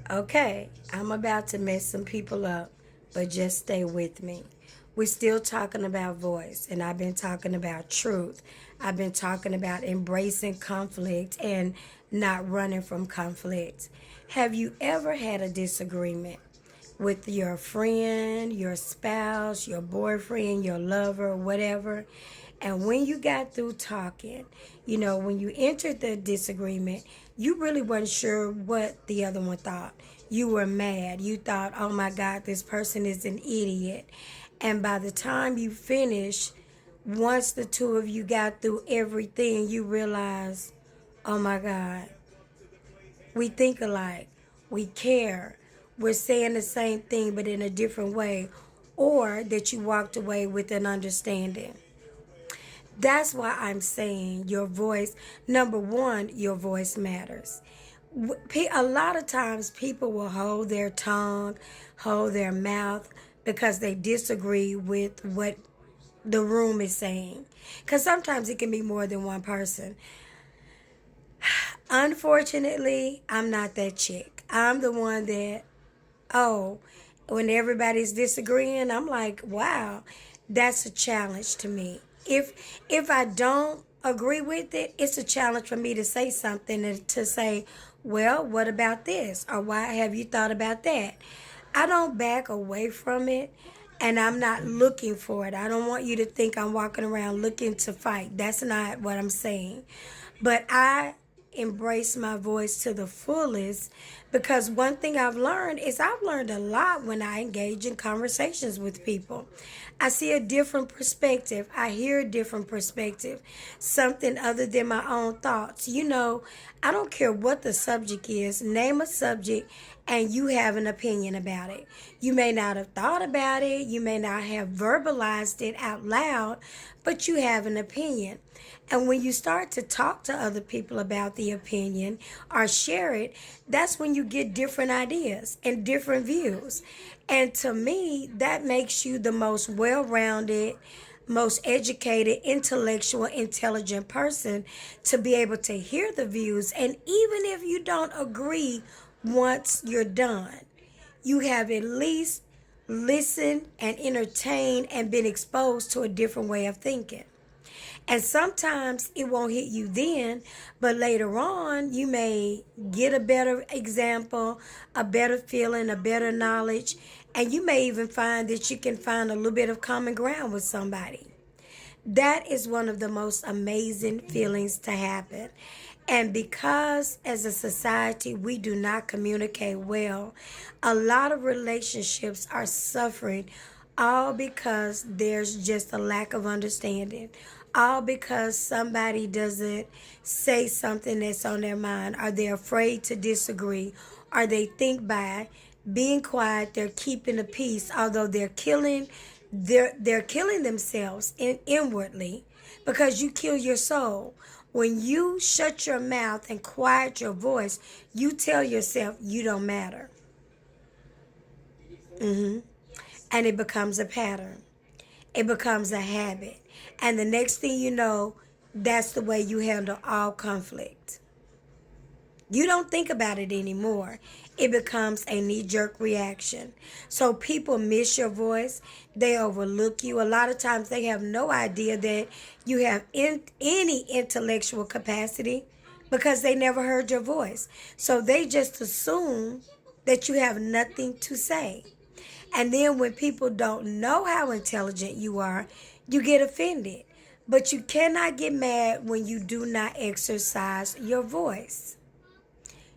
Okay, I'm about to mess some people up, but just stay with me. We're still talking about voice, and I've been talking about truth. I've been talking about embracing conflict and not running from conflict. Have you ever had a disagreement with your friend, your spouse, your boyfriend, your lover, whatever? And when you got through talking, when you entered the disagreement, you really weren't sure what the other one thought. You were mad. You thought, oh my God, this person is an idiot. And by the time you finished, once the two of you got through everything, you realize, oh my God, we think alike. We care. We're saying the same thing, but in a different way. Or that you walked away with an understanding. That's why I'm saying your voice, number one, your voice matters. A lot of times people will hold their tongue, hold their mouth because they disagree with what the room is saying. Because sometimes it can be more than one person. Unfortunately, I'm not that chick. I'm the one that, oh, when everybody's disagreeing, I'm like, wow, that's a challenge to me. If I don't agree with it, it's a challenge for me to say something and to say, well, what about this? Or why have you thought about that? I don't back away from it, and I'm not looking for it. I don't want you to think I'm walking around looking to fight. That's not what I'm saying. But I embrace my voice to the fullest because one thing I've learned is I've learned a lot when I engage in conversations with people. I see a different perspective. I hear a different perspective, something other than my own thoughts. I don't care what the subject is. Name a subject and you have an opinion about it. You may not have thought about it. You may not have verbalized it out loud, but you have an opinion. And when you start to talk to other people about the opinion or share it, that's when you get different ideas and different views. And to me, that makes you the most well rounded, most educated, intellectual, intelligent person to be able to hear the views. And even if you don't agree once you're done, you have at least listened and entertained and been exposed to a different way of thinking. And sometimes it won't hit you then, but later on, you may get a better example, a better feeling, a better knowledge, and you may even find that you can find a little bit of common ground with somebody. That is one of the most amazing feelings to happen. And because as a society we do not communicate well, a lot of relationships are suffering all because there's just a lack of understanding. All because somebody doesn't say something that's on their mind, or they're afraid to disagree, or they think by being quiet they're keeping the peace, although they're killing themselves inwardly because you kill your soul. When you shut your mouth and quiet your voice, you tell yourself you don't matter. And it becomes a pattern. It becomes a habit. And the next thing you know, that's the way you handle all conflict. You don't think about it anymore. It becomes a knee jerk reaction. So people miss your voice. They overlook you. A lot of times they have no idea that you have any intellectual capacity because they never heard your voice. So they just assume that you have nothing to say. And then when people don't know how intelligent you are, you get offended. But you cannot get mad when you do not exercise your voice.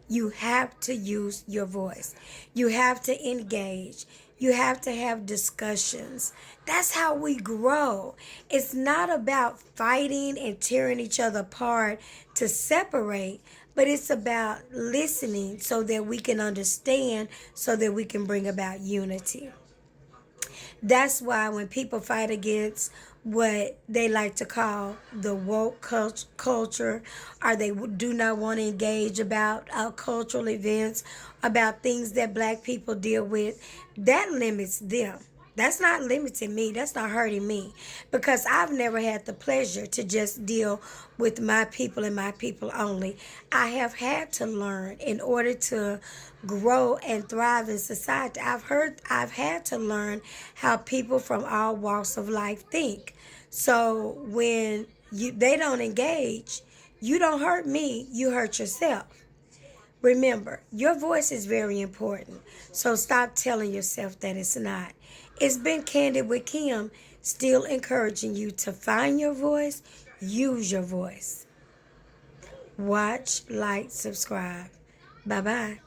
You have to use your voice. You have to engage. You have to have discussions. That's how we grow. It's not about fighting and tearing each other apart to separate, but it's about listening so that we can understand, so that we can bring about unity. That's why when people fight against what they like to call the woke culture, or they do not want to engage about cultural events, about things that black people deal with, that limits them. That's not limiting me. That's not hurting me. Because I've never had the pleasure to just deal with my people and my people only. I have had to learn in order to grow and thrive in society. I've had to learn how people from all walks of life think. So when they don't engage, you don't hurt me, you hurt yourself. Remember, your voice is very important. So stop telling yourself that it's not. It's been Candid with Kim, still encouraging you to find your voice, use your voice. Watch, like, subscribe. Bye bye.